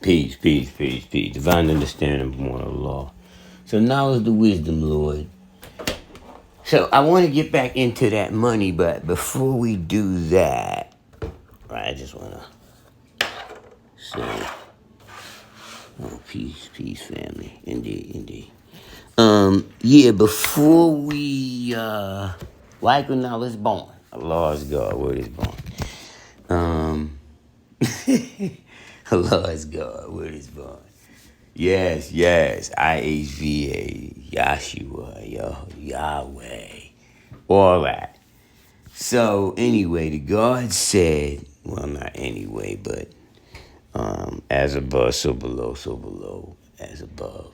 Peace, peace, peace, peace. Divine understanding of moral law. So now is the wisdom, Lord. So I want to get back into that money, but before we do that, I just want to say, oh, peace, peace, family. Indeed, indeed. Yeah, before we, like now it's born. Allah is God, word is born. Allah is God, word is born. Yes, yes. IHVA, Yahshua, Yahweh, all that. So anyway, the God said, well, not anyway, but as above, so below, as above.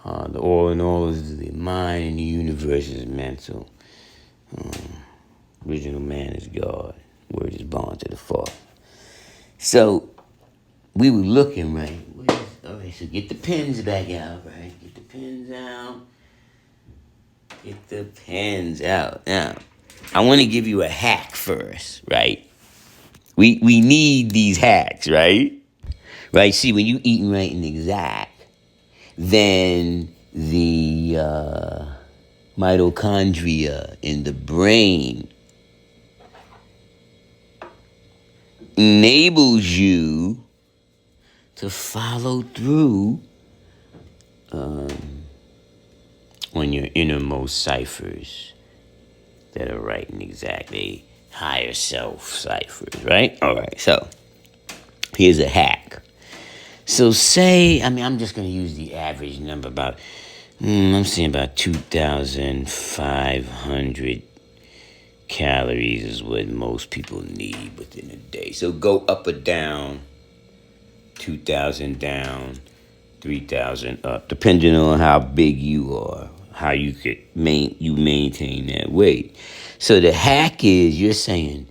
The all in all is the mind, and the universe is mental. Original man is God. Word is born to the Father. So we were looking, right? All right, so get the pens back out, right? Get the pens out. Get the pens out. Now, I want to give you a hack first, right? We need these hacks, right? Right? See, when you eating right and exact, then the mitochondria in the brain enables you to follow through on your innermost ciphers that are right and exact. They higher self ciphers, right? All right, so here's a hack. So say, I'm just going to use the average number, I'm saying about 2,500 calories is what most people need within a day. So go up or down, 2,000 down, 3,000 up, depending on how big you are, how you could maintain that weight. So the hack is you're saying,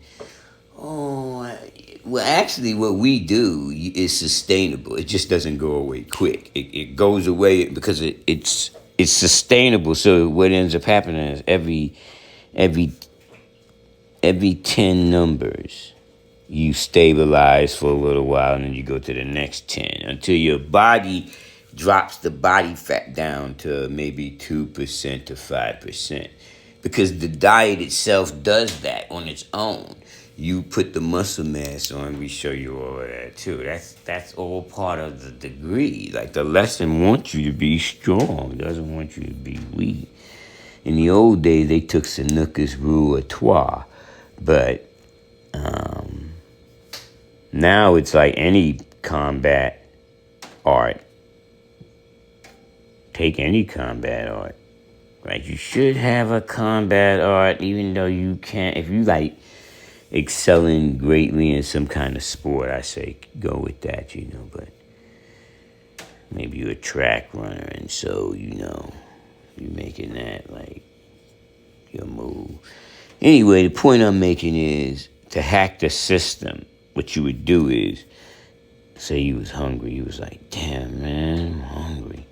well, actually, what we do is sustainable. It just doesn't go away quick. It goes away because it's sustainable. So what ends up happening is every 10 numbers, you stabilize for a little while, and then you go to the next 10 until your body drops the body fat down to maybe 2% to 5%. Because the diet itself does that on its own. You put the muscle mass on, we show you all of that too. That's all part of the degree. Like the lesson wants you to be strong, doesn't want you to be weak. In the old days, they took Seneca's Rule of Trois, but now it's like any combat art. Take any combat art. Like you should have a combat art, even though you can't. If you like excelling greatly in some kind of sport, I say go with that, But maybe you're a track runner, and so you're making that like your move. Anyway, the point I'm making is to hack the system. What you would do is say you was hungry. You was like, damn, man, I'm hungry.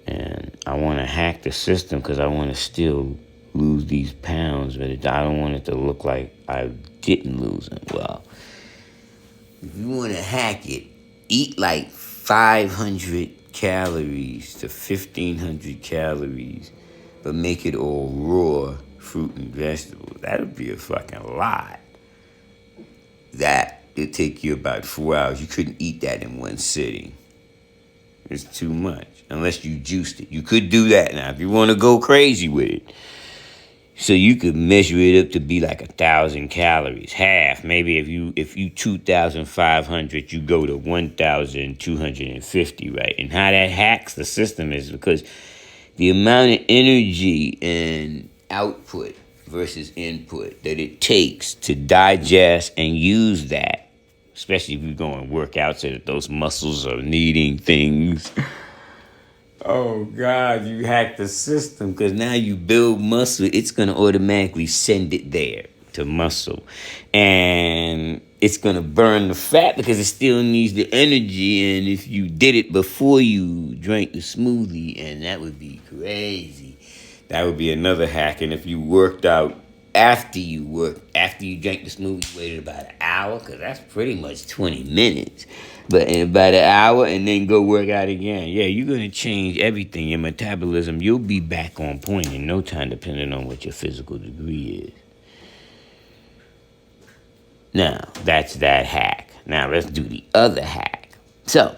And I want to hack the system because I want to still lose these pounds, but I don't want it to look like I didn't lose them. Well, if you want to hack it, eat like 500 calories to 1,500 calories, but make it all raw fruit and vegetables. That would be a fucking lot. It'd take you about 4 hours. You couldn't eat that in one sitting. It's too much. Unless you juiced it. You could do that now if you want to go crazy with it. So you could measure it up to be like 1,000 calories. Half. Maybe if you 2,500, you go to 1,250, right? And how that hacks the system is because the amount of energy and output versus input that it takes to digest and use that, especially if you go and work out so that those muscles are needing things. Oh, God, you hack the system because now you build muscle. It's going to automatically send it there to muscle. And it's going to burn the fat because it still needs the energy. And if you did it before you drank the smoothie, and that would be crazy. That would be another hack. And if you worked out after you drank the smoothie, you waited about an hour, because that's pretty much 20 minutes. But in about an hour, and then go work out again. Yeah, you're going to change everything. Your metabolism, you'll be back on point in no time, depending on what your physical degree is. Now, that's that hack. Now, let's do the other hack. So,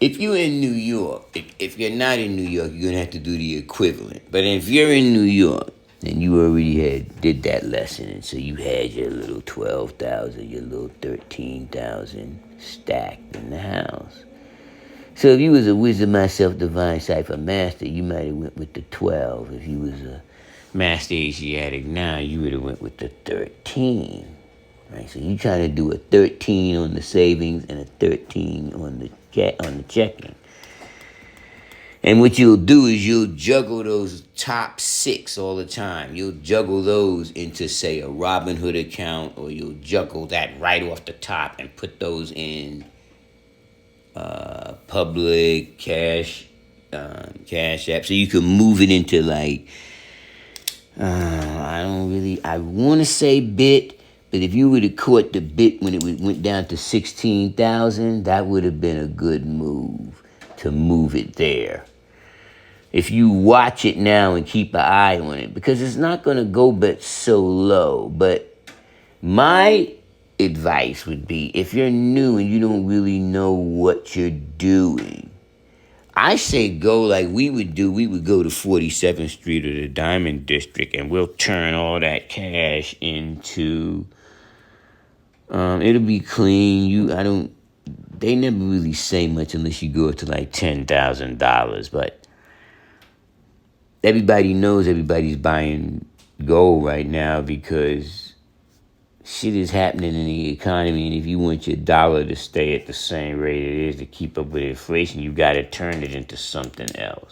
if you're in New York, if you're not in New York, you're going to have to do the equivalent. But if you're in New York, and you already did that lesson, and so you had your little 12,000, your little 13,000 stacked in the house. So if you was a Wisdom Myself Divine Cipher Master, you might have went with the 12. If you was a Master Asiatic now, you would have went with the 13. Right? So you trying to do a 13 on the savings and a 13 on the checking. And what you'll do is you'll juggle those top 6 all the time. You'll juggle those into, say, a Robinhood account, or you'll juggle that right off the top and put those in public cash app. So you can move it into, like, I want to say Bit, but if you would have caught the Bit when it went down to 16,000, that would have been a good move to move it there. If you watch it now and keep an eye on it, because it's not going to go but so low. But my advice would be, if you're new and you don't really know what you're doing, I say go like we would do. We would go to 47th Street or the Diamond District, and we'll turn all that cash into, it'll be clean. They never really say much unless you go up to like $10,000, but everybody knows everybody's buying gold right now because shit is happening in the economy. And if you want your dollar to stay at the same rate it is to keep up with inflation, you got to turn it into something else.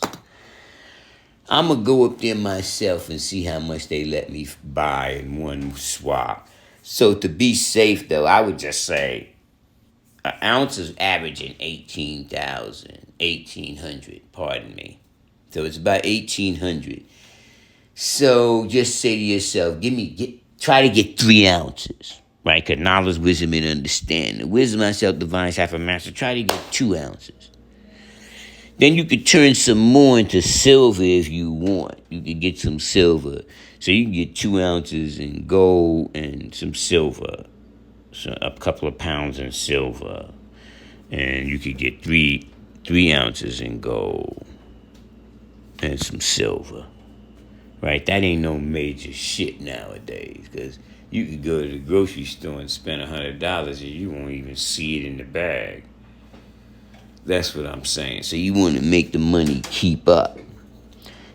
I'm going to go up there myself and see how much they let me buy in one swap. So to be safe, though, I would just say an ounce is averaging 1,800, pardon me. So it's about 1,800. So just say to yourself, try to get 3 ounces, right? Because knowledge, wisdom, and understanding. Wisdom, myself, divine, cipher, master. Try to get 2 ounces. Then you could turn some more into silver if you want. You could get some silver. So you can get 2 ounces in gold and some silver. So a couple of pounds in silver. And you could get 3 ounces in gold and some silver, right? That ain't no major shit nowadays, because you could go to the grocery store and spend $100 and you won't even see it in the bag. That's what I'm saying. So you want to make the money keep up.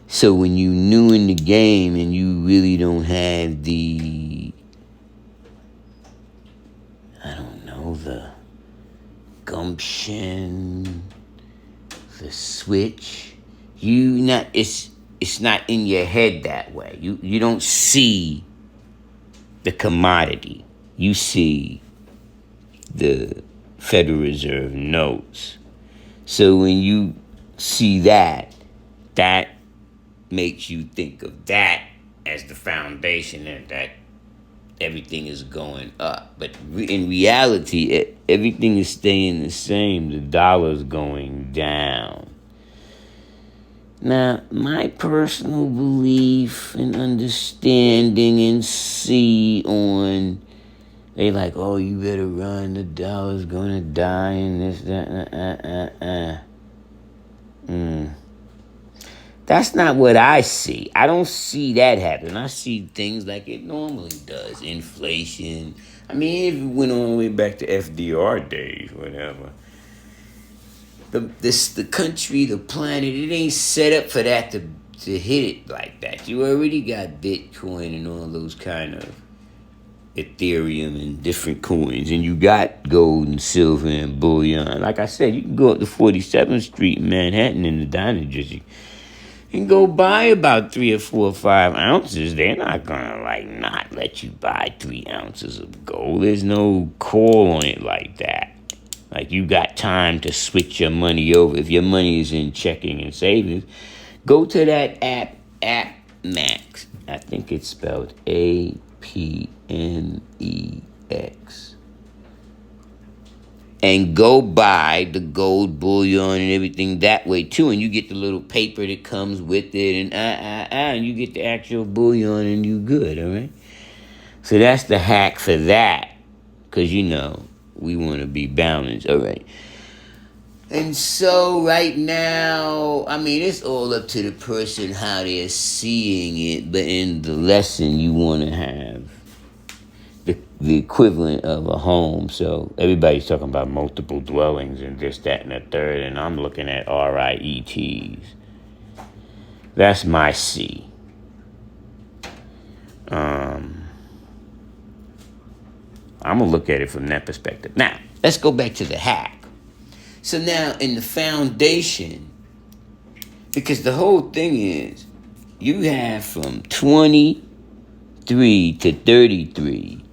So when you new in the game and you really don't have the gumption, the switch, it's not in your head that way. You don't see the commodity. You see the Federal Reserve notes. So when you see that makes you think of that as the foundation, and that everything is going up. But in reality, everything is staying the same. The dollar's going down. Now, my personal belief and understanding and they like, oh, you better run, the dollar's gonna die, and this, that, That's not what I see. I don't see that happen. I see things like it normally does. Inflation. I mean, if it went all the way back to FDR days, whatever. The country, the planet, it ain't set up for that to hit it like that. You already got Bitcoin and all those kind of Ethereum and different coins, and you got gold and silver and bullion. Like I said, you can go up to 47th Street in Manhattan in the Diamond District and go buy about 3 or 4 or 5 ounces. They're not gonna not let you buy 3 ounces of gold. There's no call on it like that. Like, you got time to switch your money over. If your money is in checking and savings, go to that app Max. I think it's spelled AppMax. RPMEX. And go buy the gold bullion and everything that way too. And you get the little paper that comes with it, and you get the actual bullion, and you good, all right? So that's the hack for that. Because, we want to be balanced, all right? And so right now, it's all up to the person how they're seeing it. But in the lesson, you want to have the equivalent of a home. So everybody's talking about multiple dwellings and this, that, and the third. And I'm looking at RIETs. That's my C. I'm going to look at it from that perspective. Now, let's go back to the hack. So now in the foundation, because the whole thing is, you have from 23 to 33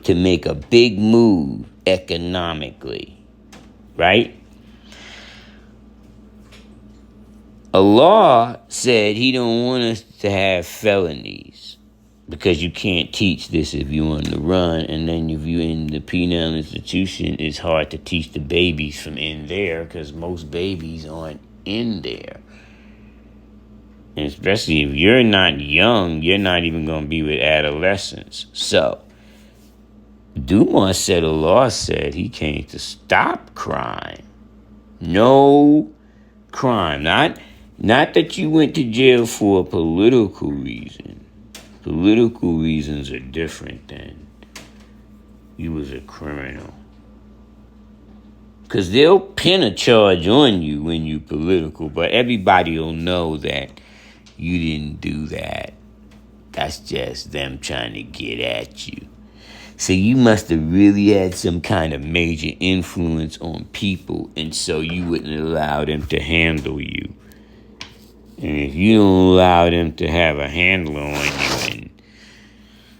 to make a big move economically, right? Allah said he don't want us to have felonies because you can't teach this if you want to run. And then if you're in the penal institution, it's hard to teach the babies from in there because most babies aren't in there. And especially if you're not young, you're not even going to be with adolescents. So, Dumas said Allah said he came to stop crime. No crime. Not that you went to jail for a political reason. Political reasons are different than you was a criminal. Because they'll pin a charge on you when you political, but everybody will know that you didn't do that. That's just them trying to get at you. So you must have really had some kind of major influence on people, and so you wouldn't allow them to handle you. And if you don't allow them to have a handle on you, and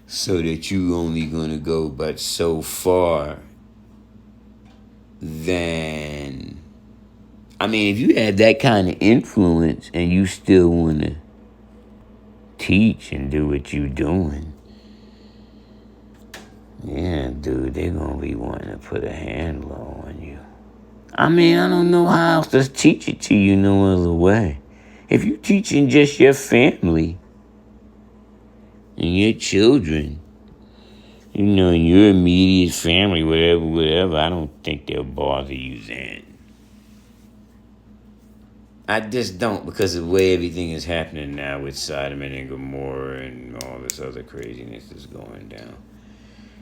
so that you only going to go but so far, then, if you had that kind of influence and you still want to teach and do what you're doing, yeah, dude, they're going to be wanting to put a handle on you. I don't know how else to teach it to you no other way. If you're teaching just your family and your children, and your immediate family, whatever, I don't think they'll bother you then. I just don't, because of the way everything is happening now with Sodom and Gomorrah and all this other craziness that's going down.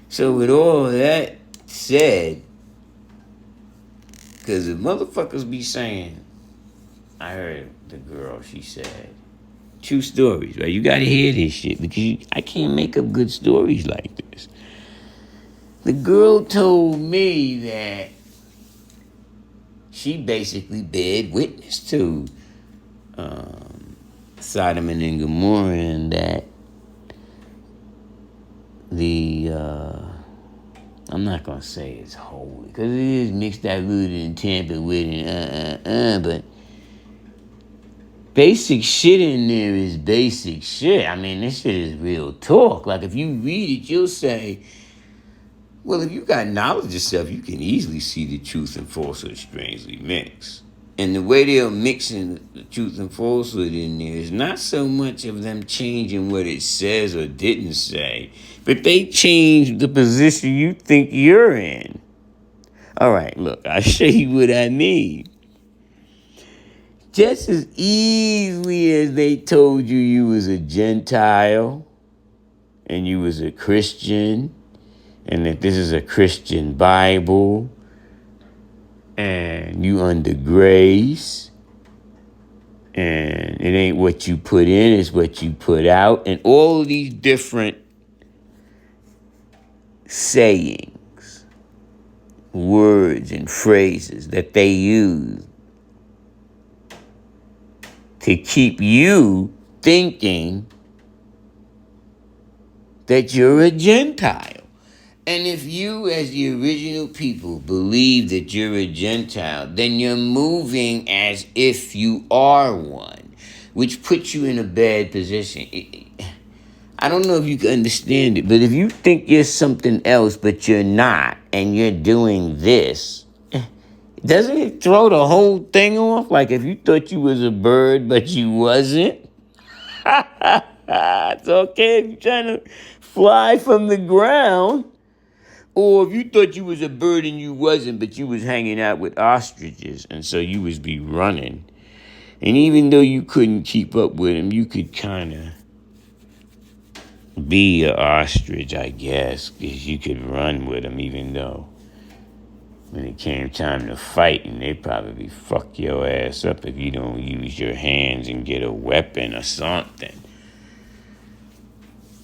So with all that said, because the motherfuckers be saying, I heard the girl, she said, true stories, right? You got to hear this shit because I can't make up good stories like this. The girl told me that she basically bared witness to Sodom and Gomorrah, and that I'm not going to say it's holy because it is mixed, diluted, and tampered with, and but basic shit in there is basic shit. This shit is real talk. Like, if you read it, you'll say, well, if you got knowledge of stuff, you can easily see the truth and falsehood strangely mixed. And the way they're mixing the truth and falsehood in there is not so much of them changing what it says or didn't say, but they change the position you think you're in. All right, look, I'll show you what I mean. Just as easily as they told you was a Gentile and you was a Christian and that this is a Christian Bible and you under grace and it ain't what you put in, it's what you put out, and all of these different sayings, words and phrases that they use to keep you thinking that you're a Gentile. And if you, as the original people, believe that you're a Gentile, then you're moving as if you are one, which puts you in a bad position. I don't know if you can understand it, but if you think you're something else, but you're not, and you're doing this, doesn't it throw the whole thing off? Like if you thought you was a bird, but you wasn't. It's okay if you're trying to fly from the ground. Or if you thought you was a bird and you wasn't, but you was hanging out with ostriches, and so you was be running. And even though you couldn't keep up with them, you could kind of be an ostrich, I guess, because you could run with them, even though when it came time to fight, and they'd probably fuck your ass up if you don't use your hands and get a weapon or something.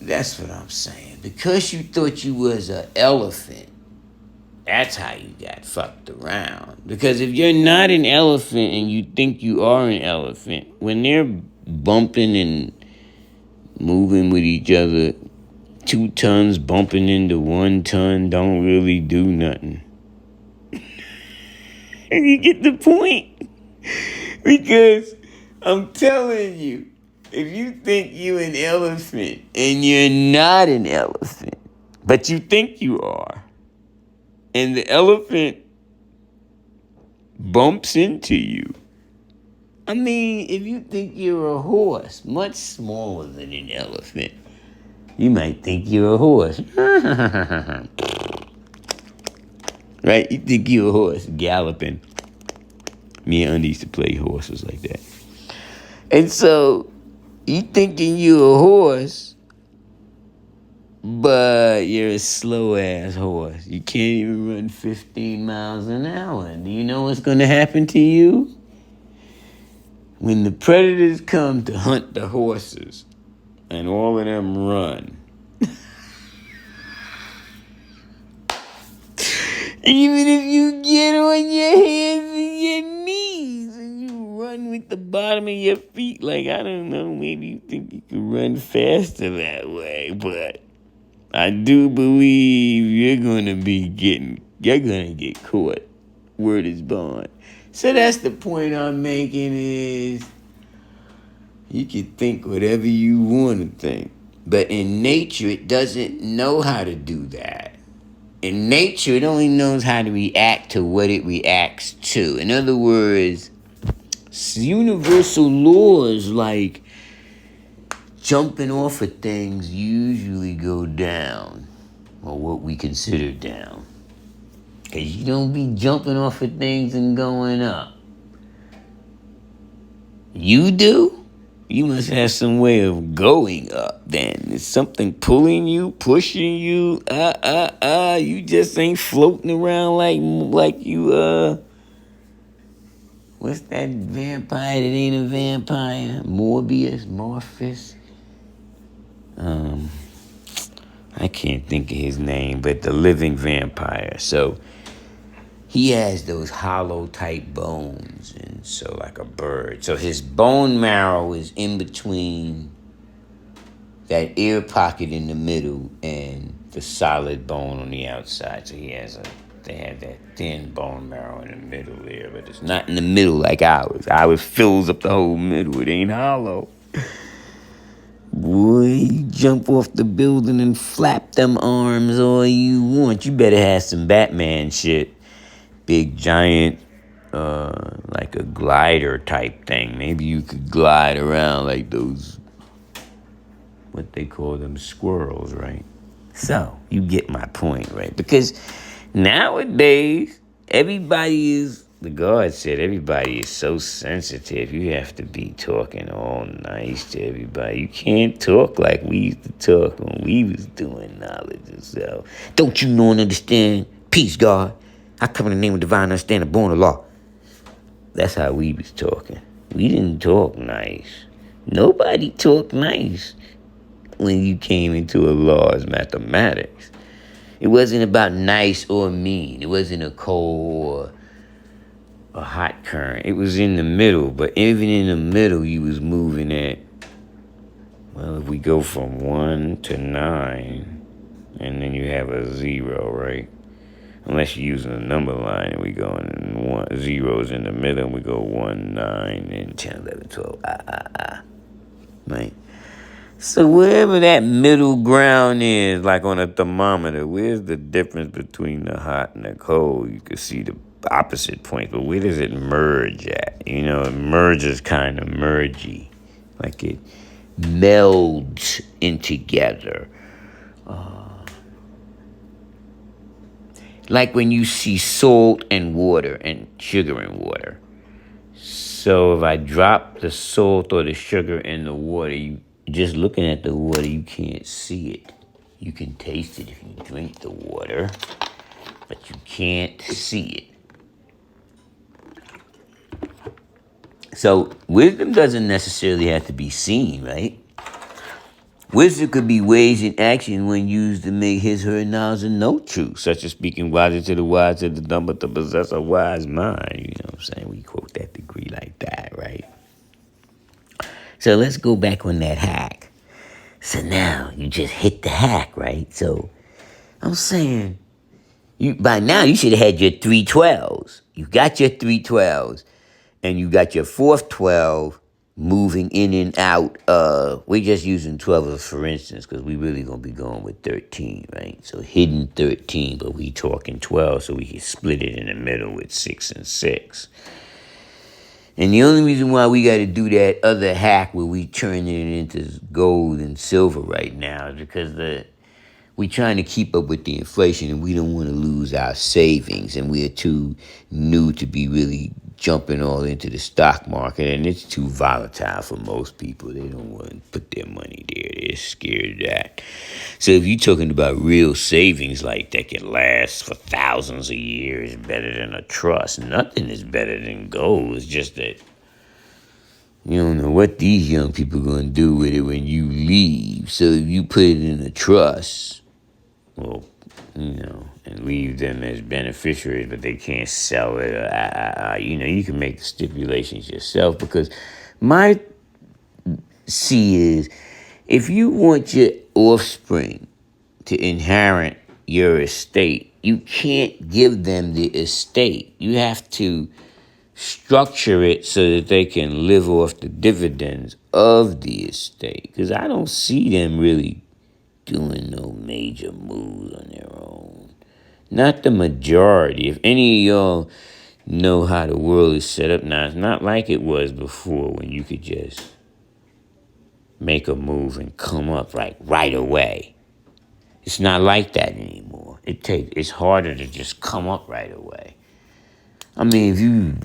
That's what I'm saying. Because you thought you was an elephant, that's how you got fucked around. Because if you're not an elephant and you think you are an elephant, when they're bumping and moving with each other, 2 tons bumping into 1 ton don't really do nothing. You get the point? Because I'm telling you, if you think you're an elephant and you're not an elephant, but you think you are, and the elephant bumps into you, I mean, if you think you're a horse, much smaller than an elephant, you might think you're a horse. Right? You think you're a horse galloping. Me and Undy used to play horses like that. And so, you thinking you're a horse, but you're a slow-ass horse. You can't even run 15 miles an hour. Do you know what's going to happen to you? When the predators come to hunt the horses, and all of them run, even if you get on your hands and your knees and you run with the bottom of your feet, like, I don't know, maybe you think you can run faster that way, but I do believe you're going to get caught. Word is bond. So that's the point I'm making is you can think whatever you want to think. But in nature, it doesn't know how to do that. In nature, it only knows how to react to what it reacts to. In other words, universal laws like jumping off of things usually go down, or what we consider down. Because you don't be jumping off of things and going up. You do? You must have some way of going up then. Is something pulling you, pushing you? You just ain't floating around like you, what's that vampire that ain't a vampire? Morpheus? I can't think of his name, but the living vampire. So he has those hollow type bones, and so like a bird. So his bone marrow is in between that ear pocket in the middle and the solid bone on the outside. So they have that thin bone marrow in the middle there, but it's not in the middle like ours. Ours fills up the whole middle. It ain't hollow. Boy, you jump off the building and flap them arms all you want. You better have some Batman shit. Big, giant, like a glider type thing. Maybe you could glide around like those, what they call them, squirrels, right? So, you get my point, right? Because nowadays, the guard said everybody is so sensitive. You have to be talking all nice to everybody. You can't talk like we used to talk when we was doing knowledge and self. Don't you know and understand? Peace, God. I come in the name of divine understanding, born of law. That's how we was talking. We didn't talk nice. Nobody talked nice when you came into a law's mathematics. It wasn't about nice or mean. It wasn't a cold or a hot current. It was in the middle. But even in the middle, you was moving at, well, if we go from 1 to 9, and then you have a 0, right? Unless you're using a number line, and we go in 0's in the middle, and we go 1, 9, and 10, 11, 12, right? So wherever that middle ground is, like on a thermometer, where's the difference between the hot and the cold? You can see the opposite point, but where does it merge at? It merges kind of mergy, like it melds in together. Like when you see salt and water and sugar and water. So if I drop the salt or the sugar in the water, just looking at the water, you can't see it. You can taste it if you drink the water, but you can't see it. So wisdom doesn't necessarily have to be seen, right? Wisdom could be ways in action when used to make his, her knowledge and know truth, such as speaking wisely to the wise, to the dumb, but to possess a wise mind. You know what I'm saying? We quote that degree like that, right? So let's go back on that hack. So now you just hit the hack, right? So I'm saying, by now you should have had your 312s. You got your 312s, and you got your fourth 12 moving in and out. We're just using 12 as for instance, because we really gonna be going with 13, right? So hidden 13, but we talking 12, so we can split it in the middle with 6 and 6. And the only reason why we got to do that other hack where we turn it into gold and silver right now is because we're trying to keep up with the inflation and we don't want to lose our savings, and we're too new to be really jumping all into the stock market, and it's too volatile for most people. They don't want to put their money there. They're scared of that. So if you're talking about real savings like that can last for thousands of years, better than a trust. Nothing is better than gold. It's just that you don't know what these young people are going to do with it when you leave. So if you put it in a trust, well, and leave them as beneficiaries, but they can't sell it. You can make the stipulations yourself, because my see is, if you want your offspring to inherit your estate, you can't give them the estate. You have to structure it so that they can live off the dividends of the estate. Because I don't see them really doing no major moves on their own. Not the majority. If any of y'all know how the world is set up now, it's not like it was before when you could just make a move and come up like right away. It's not like that anymore. It's harder to just come up right away. I mean,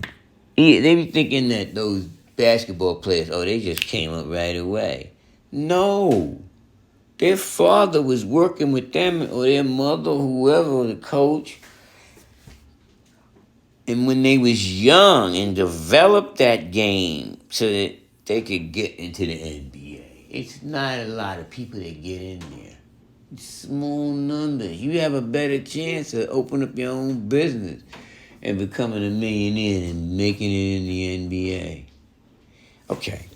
they be thinking that those basketball players, they just came up right away. No. Their father was working with them, or their mother, whoever, the coach. And when they was young and developed that game so that they could get into the NBA. It's not a lot of people that get in there. It's small numbers. You have a better chance to open up your own business and becoming a millionaire and making it in the NBA. Okay.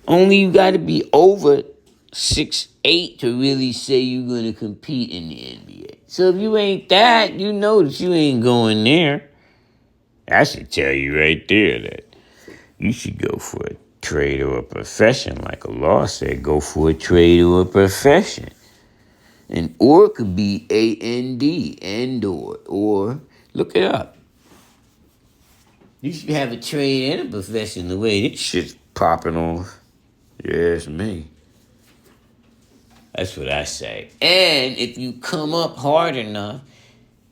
Only you got to be over 6'8" to really say you're going to compete in the NBA. So if you ain't that, you know that you ain't going there. I should tell you right there that you should go for a trade or a profession. Like a law said, go for a trade or a profession. And or could be A-N-D, and or look it up. You should have a trade and a profession the way this shit's popping off. Yes, me. That's what I say. And if you come up hard enough,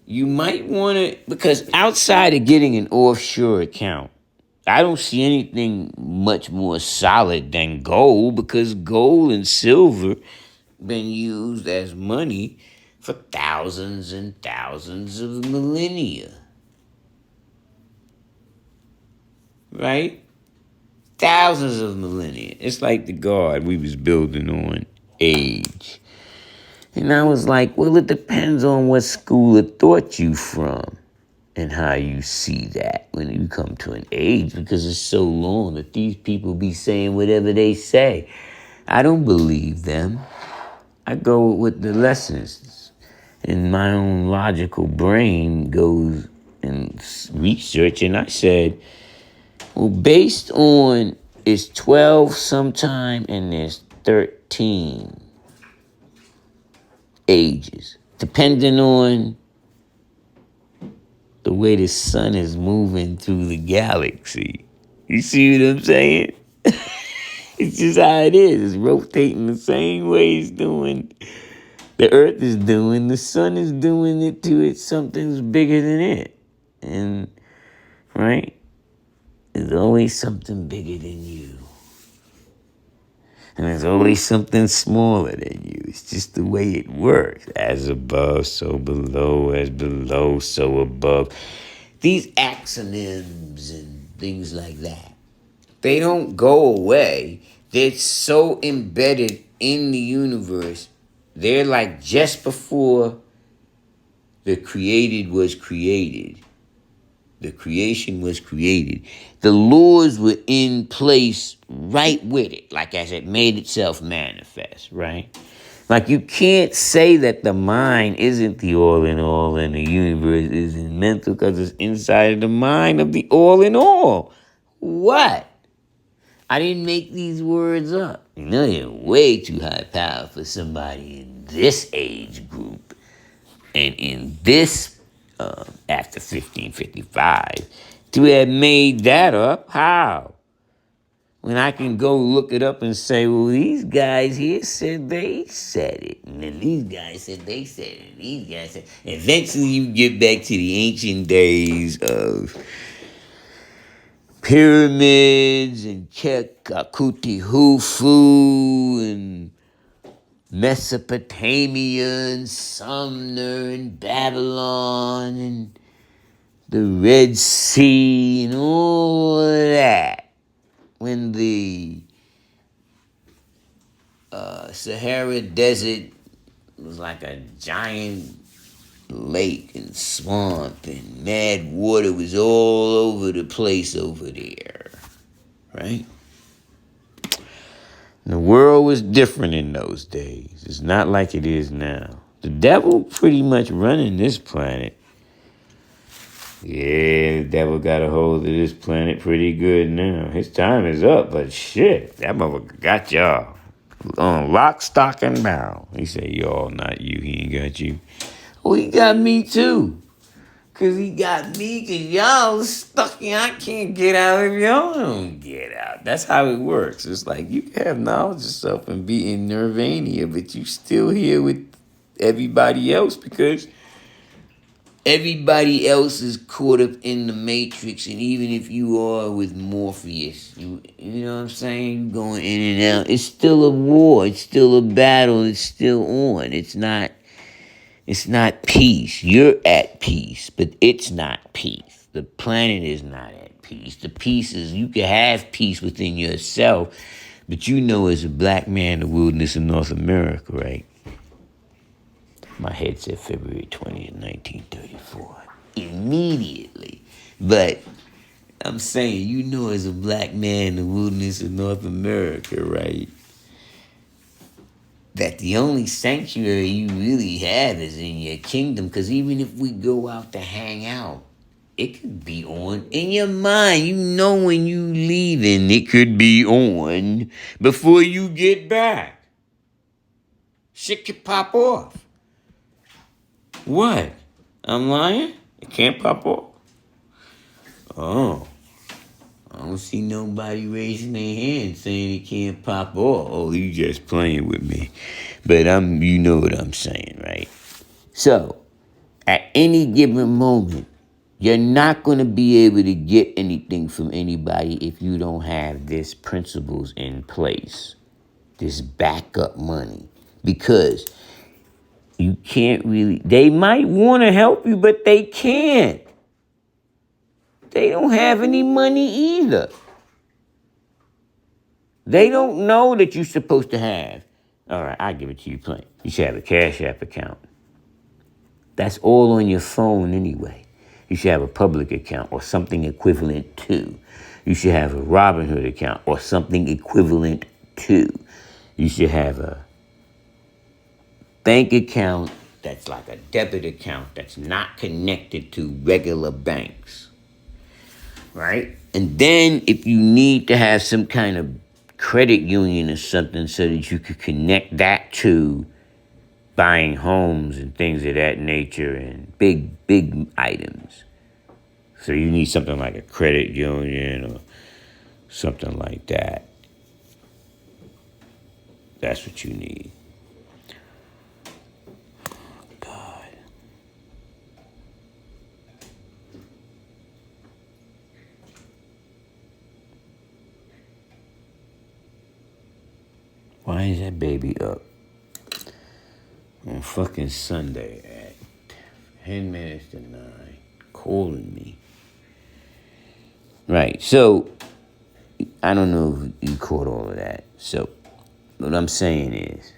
you might want to, because outside of getting an offshore account, I don't see anything much more solid than gold, because gold and silver been used as money for thousands and thousands of millennia. Right? Thousands of millennia. It's like the God we was building on age. And I was like, well, it depends on what school of thought you from and how you see that when you come to an age, because it's so long that these people be saying whatever they say. I don't believe them. I go with the lessons. And my own logical brain goes and research, and I said, well, based on it's 12 sometime and there's 13 ages, depending on the way the sun is moving through the galaxy. You see what I'm saying? It's just how it is. It's rotating the same way it's doing. The earth is doing. The sun is doing it to it. Something's bigger than it. And, right? There's always something bigger than you. And there's always something smaller than you. It's just the way it works. As above, so below. As below, so above. These axonyms and things like that, they don't go away. They're so embedded in the universe. They're like just before the created was created. The creation was created. The laws were in place right with it, like as it made itself manifest, right? Like you can't say that the mind isn't the all in all and the universe isn't mental because it's inside of the mind of the all in all. What? I didn't make these words up. You know, you're way too high power for somebody in this age group and in this after 1555 to have made that up. How? When I can go look it up and say, well, these guys here said they said it. And then these guys said they said it. And these guys said. Eventually you get back to the ancient days of pyramids and Kekuti Hufu and Mesopotamia and Sumner and Babylon and the Red Sea and all of that. When the Sahara Desert was like a giant lake and swamp and mad water was all over the place over there, right? And the world was different in those days. It's not like it is now. The devil pretty much running this planet. Yeah, the devil got a hold of this planet pretty good now. His time is up, but shit, that motherfucker got y'all on lock, stock, and barrel. He said, y'all, not you. He ain't got you. Well, he got me too. Because he got me, because y'all stuck in. I can't get out if y'all don't get out. That's how it works. It's like you can have knowledge of stuff and be in Nirvana, but you still here with everybody else because everybody else is caught up in the matrix, and even if you are with Morpheus, you know what I'm saying? You going in and out. It's still a war. It's still a battle. It's still on. It's not peace. You're at peace, but it's not peace. The planet is not at peace. The peace is you can have peace within yourself, but you know as a black man in the wilderness of North America, right? My head said February 20th, 1934. Immediately. But I'm saying, you know as a black man in the wilderness of North America, right? That the only sanctuary you really have is in your kingdom. Because even if we go out to hang out, it could be on in your mind. You know when you leaving, it could be on before you get back. Shit could pop off. What? I'm lying? It can't pop off? Oh. I don't see nobody raising their hand saying it can't pop off. Oh, you just playing with me. But you know what I'm saying, right? So, at any given moment, you're not going to be able to get anything from anybody if you don't have these principles in place. This backup money. Because you can't really, they might want to help you, but they can't. They don't have any money either. They don't know that you're supposed to have. All right, I'll give it to you plain. You should have a Cash App account. That's all on your phone anyway. You should have a public account or something equivalent to. You should have a Robinhood account or something equivalent to. You should have a bank account that's like a debit account that's not connected to regular banks, right? And then if you need to have some kind of credit union or something so that you could connect that to buying homes and things of that nature and big items. So you need something like a credit union or something like that. That's what you need. God. Why is that baby up on fucking Sunday at 10 minutes to 9 calling me? Right, so I don't know if you caught all of that. So what I'm saying is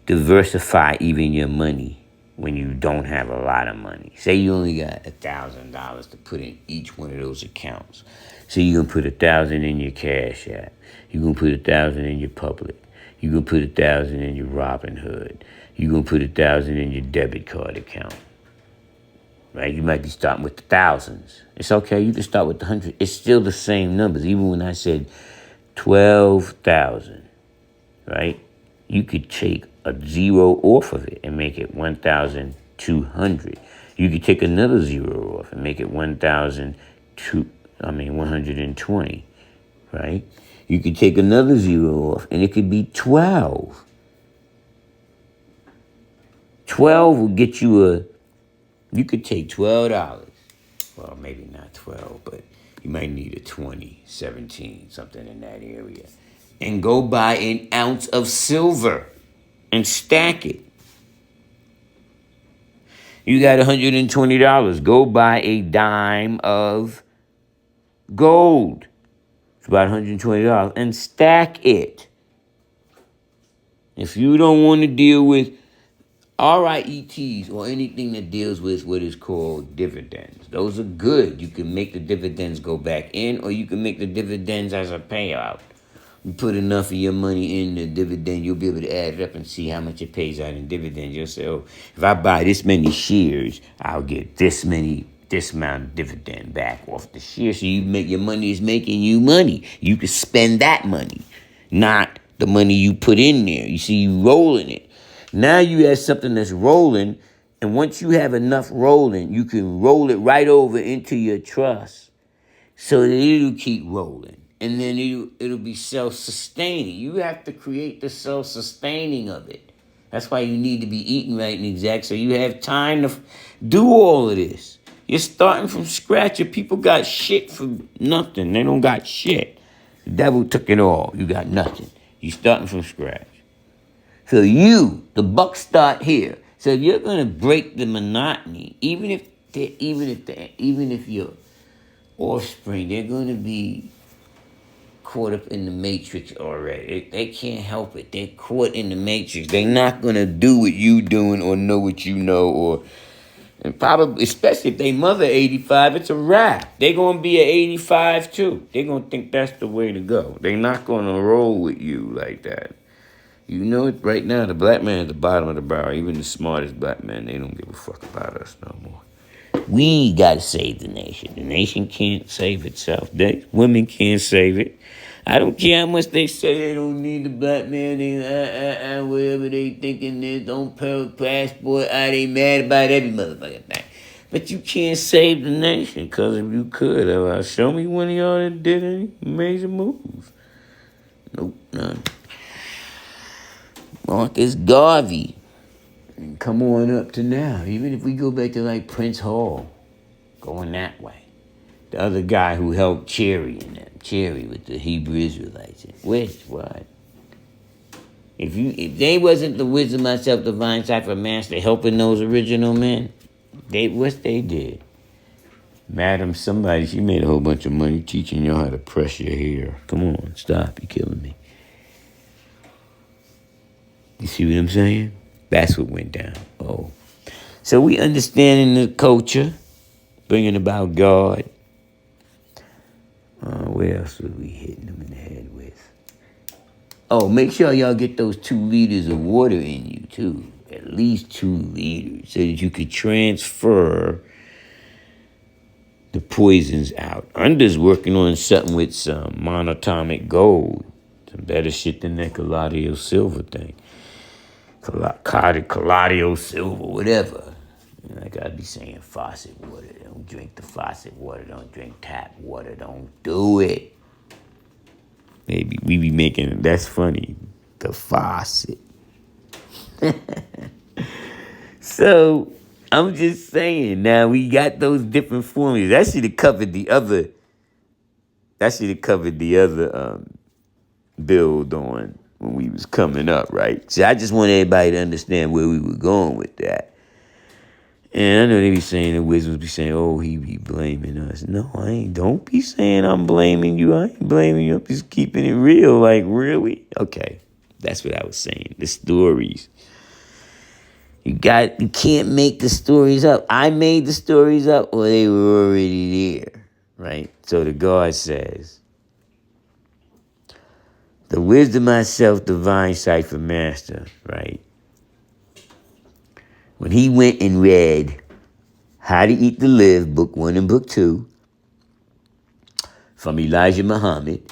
diversify even your money when you don't have a lot of money. Say you only got $1,000 to put in each one of those accounts. So you're gonna put 1,000 in your Cash App. You're gonna put 1,000 in your Public. You're gonna put 1,000 in your Robinhood. You're gonna put 1,000 in your debit card account. Right? You might be starting with the thousands. It's okay. You can start with the hundred. It's still the same numbers. Even when I said 12,000, right? You could take a zero off of it and make it 1,200. You could take another zero off and make it 120, right? You could take another zero off and it could be 12. 12 will get you you could take $12. Well, maybe not 12, but you might need a 20, 17, something in that area. And go buy an ounce of silver and stack it. You got $120. Go buy a dime of gold. It's about $120 and stack it. If you don't want to deal with RIETs or anything that deals with what is called dividends, those are good. You can make the dividends go back in, or you can make the dividends as a payout. You put enough of your money in the dividend, you'll be able to add it up and see how much it pays out in dividends. You'll say, oh, if I buy this many shares, I'll get this amount of dividend back off the share. So your money is making you money. You can spend that money, not the money you put in there. You see, you rolling it. Now you have something that's rolling, and once you have enough rolling, you can roll it right over into your trust so that it'll keep rolling. And then it'll be self-sustaining. You have to create the self-sustaining of it. That's why you need to be eating right and exact so you have time to do all of this. You're starting from scratch. Your people got shit for nothing. They don't got shit. The devil took it all. You got nothing. You're starting from scratch. So the buck start here. So if you're gonna break the monotony, even if your offspring, they're gonna be caught up in the matrix already. They can't help it. They're caught in the matrix. They're not gonna do what you doing or know what you know, and probably, especially if they mother 85, it's a wrap. They're gonna be at 85 too. They're gonna think that's the way to go. They're not gonna roll with you like that. You know it right now, the black man at the bottom of the barrel, even the smartest black man, they don't give a fuck about us no more. We gotta save the nation. The nation can't save itself. Women can't save it. I don't care how much they say they don't need the black man, whatever they thinking they don't pay passport, they mad about every motherfucking thing. But you can't save the nation, because if you could, show me one of y'all that did any major moves. Nope, none. Marcus Garvey. And come on up to now. Even if we go back to like Prince Hall, going that way. The other guy who helped Cherry and them. Cherry with the Hebrew Israelites. Which, what? If they wasn't the wisdom, myself, divine cipher master helping those original men, what they did. Madam somebody, she made a whole bunch of money teaching y'all how to press your hair. Come on, stop, you're killing me. You see what I'm saying? That's what went down. Oh. So we understanding the culture, bringing about God. What else was we hitting them in the head with? Oh, make sure y'all get those 2 liters of water in you, too. At least 2 liters, so that you could transfer the the poisons out. Under's working on something with some monatomic gold. Some better shit than that Colloidal silver thing. Colloidal silver, whatever. I gotta be saying faucet water. Don't drink the faucet water. Don't drink tap water. Don't do it. Maybe we be making, that's funny, the faucet. So, I'm just saying, now we got those different formulas. That should have covered the other, build on when we was coming up, right? So I just want everybody to understand where we were going with that. And I know they be saying, the wisdoms be saying, oh, he be blaming us. No, I ain't. Don't be saying I'm blaming you. I ain't blaming you. I'm just keeping it real. Like, really? Okay. That's what I was saying. The stories. You can't make the stories up. I made the stories up or they were already there, right? So the God says, the wisdom myself, divine cipher master, right? When he went and read How to Eat to Live, book 1 and book 2, from Elijah Muhammad,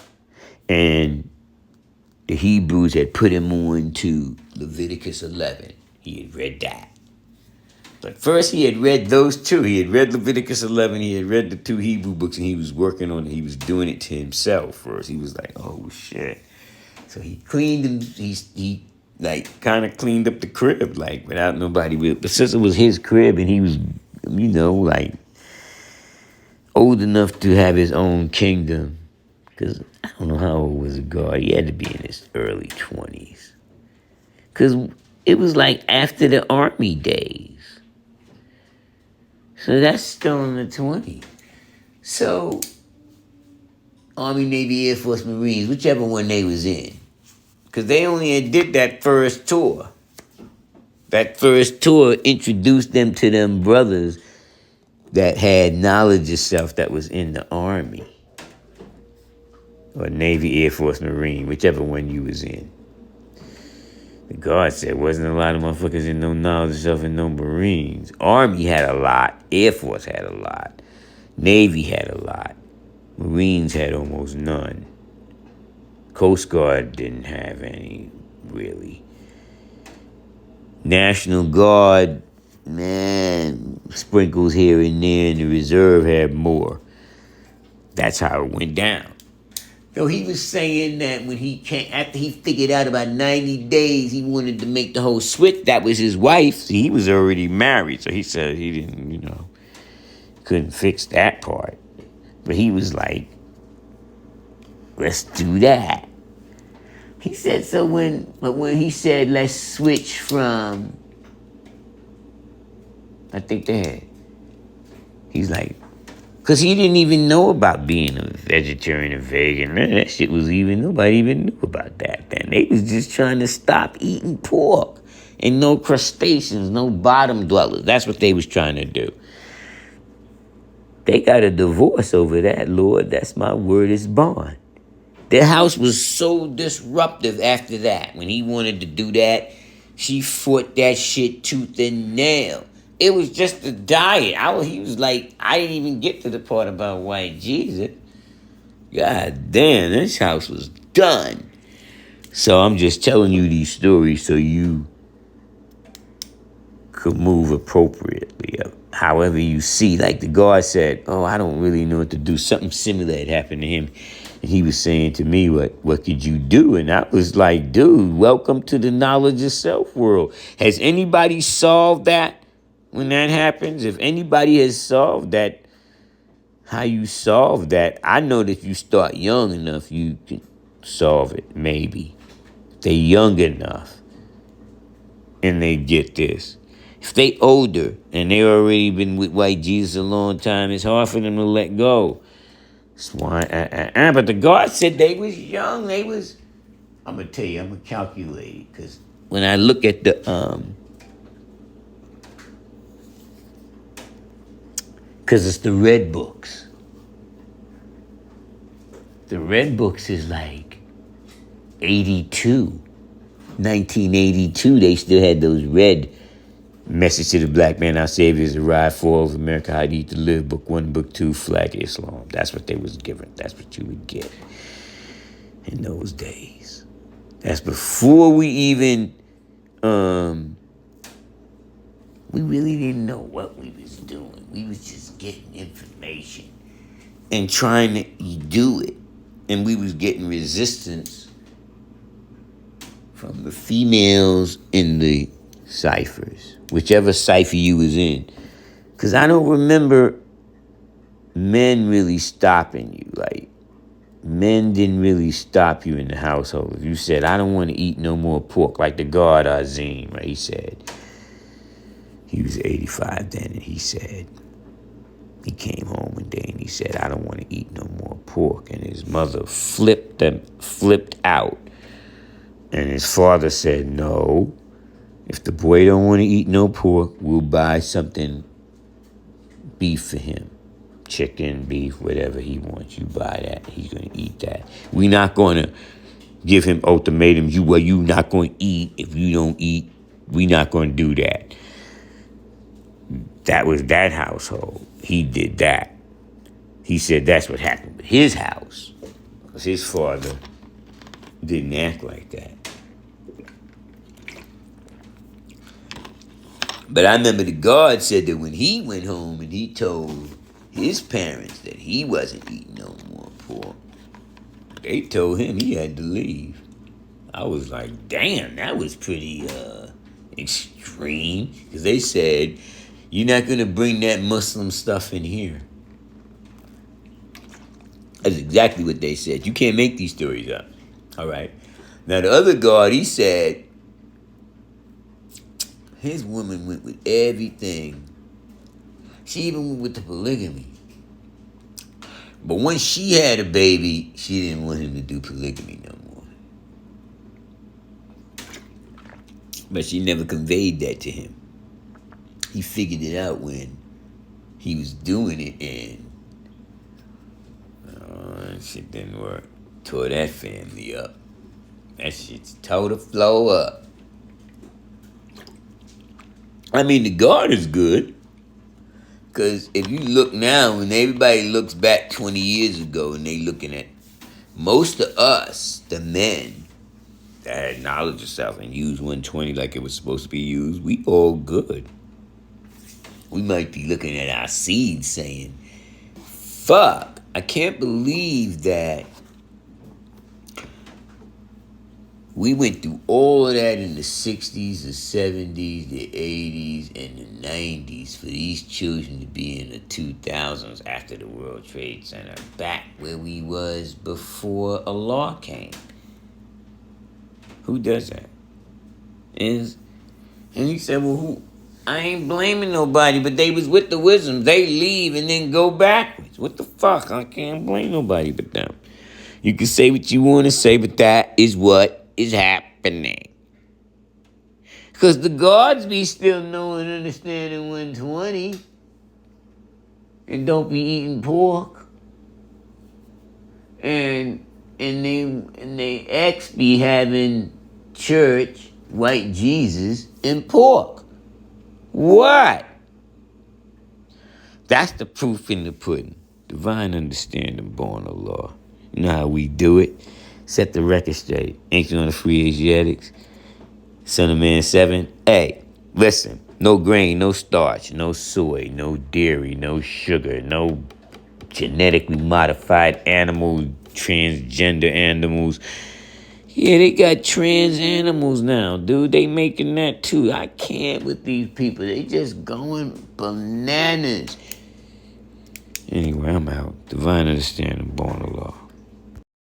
and the Hebrews had put him on to Leviticus 11. He had read that. But first he had read those two. He had read Leviticus 11. He had read the 2 Hebrew books, and he was working on it. He was doing it to himself first. He was like, oh, shit. So he cleaned him. He like, kind of cleaned up the crib, like, without nobody with. But since it was his crib, and he was, like, old enough to have his own kingdom, because I don't know how old was the God. He had to be in his early 20s. Because it was like after the army days. So that's still in the 20s. So, Army, Navy, Air Force, Marines, whichever one they was in. Because they only did that first tour. That first tour introduced them to them brothers that had knowledge of self that was in the Army. Or Navy, Air Force, Marine, whichever one you was in. The God said wasn't a lot of motherfuckers in no knowledge of self and no Marines. Army had a lot. Air Force had a lot. Navy had a lot. Marines had almost none. Coast Guard didn't have any, really. National Guard, man, sprinkles here and there, and the Reserve had more. That's how it went down. So he was saying that when he came, after he figured out about 90 days, he wanted to make the whole switch. That was his wife. He was already married, so he said he didn't, couldn't fix that part. But he was like, let's do that. He said, when he said, let's switch from, I think he's like, because he didn't even know about being a vegetarian or vegan. None of that shit nobody even knew about that then. They was just trying to stop eating pork and no crustaceans, no bottom dwellers. That's what they was trying to do. They got a divorce over that, Lord. That's my word is bond. Their house was so disruptive after that. When he wanted to do that, she fought that shit tooth and nail. It was just a diet. He was like, I didn't even get to the part about white Jesus. God damn, this house was done. So I'm just telling you these stories so you could move appropriately. However you see, like the guard said, oh, I don't really know what to do. Something similar had happened to him. And he was saying to me, what could you do? And I was like, dude, welcome to the knowledge of self world. Has anybody solved that when that happens? If anybody has solved that, how you solve that, I know that if you start young enough, you can solve it, maybe. If they're young enough and they get this. If they older and they already been with white Jesus a long time, it's hard for them to let go. That's why, but the God said they was young. I'm going to tell you, I'm going to calculate it. Because when I look at the, because it's the red books. The red books is like 1982. They still had those red Message to the Black Man, Our Savior is arrived. Fall of America, How to Eat to Live. Book 1, Book 2, Flag Islam. That's what they was given. That's what you would get in those days. That's before we even, we really didn't know what we was doing. We was just getting information and trying to do it. And we was getting resistance from the females in the ciphers, whichever cipher you was in. Because I don't remember men really stopping you. Like, men didn't really stop you in the household. If you said, I don't want to eat no more pork, like the God Azim, right? He said, he was 85 then, and he said, he came home one day and he said, I don't want to eat no more pork. And his mother flipped out. And his father said, no, if the boy don't want to eat no pork, we'll buy something beef for him. Chicken, beef, whatever he wants. You buy that. He's going to eat that. We're not going to give him ultimatums. You're not going to eat. If you don't eat, we're not going to do that. That was that household. He did that. He said that's what happened with his house. Because his father didn't act like that. But I remember the guard said that when he went home and he told his parents that he wasn't eating no more pork, they told him he had to leave. I was like, damn, that was pretty extreme. Because they said, you're not going to bring that Muslim stuff in here. That's exactly what they said. You can't make these stories up. All right. Now, the other guard, he said, his woman went with everything. She even went with the polygamy. But once she had a baby, she didn't want him to do polygamy no more. But she never conveyed that to him. He figured it out when he was doing it, and shit didn't work. Tore that family up. That shit's tore the flow up. I mean, the guard is good. Because if you look now, and everybody looks back 20 years ago, and they looking at most of us, the men, that had knowledge of self and used 120 like it was supposed to be used, we all good. We might be looking at our seeds saying, fuck, I can't believe that we went through all of that in the 60s, the 70s, the 80s, and the 90s for these children to be in the 2000s after the World Trade Center, back where we was before a law came. Who does that? And he said, well, who? I ain't blaming nobody, but they was with the wisdom. They leave and then go backwards. What the fuck? I can't blame nobody but them. You can say what you want to say, but that is what is happening. Because the guards be still knowing and understanding 120 and don't be eating pork. And they ex be having church, white Jesus, and pork. What? That's the proof in the pudding. Divine understanding born of law. You know how we do it? Set the record straight. Ancient on the Free Asiatics. Son of Man 7. Hey, listen. No grain, no starch, no soy, no dairy, no sugar, no genetically modified animals, transgender animals. Yeah, they got trans animals now, dude. They making that too. I can't with these people. They just going bananas. Anyway, I'm out. Divine understanding, born of law.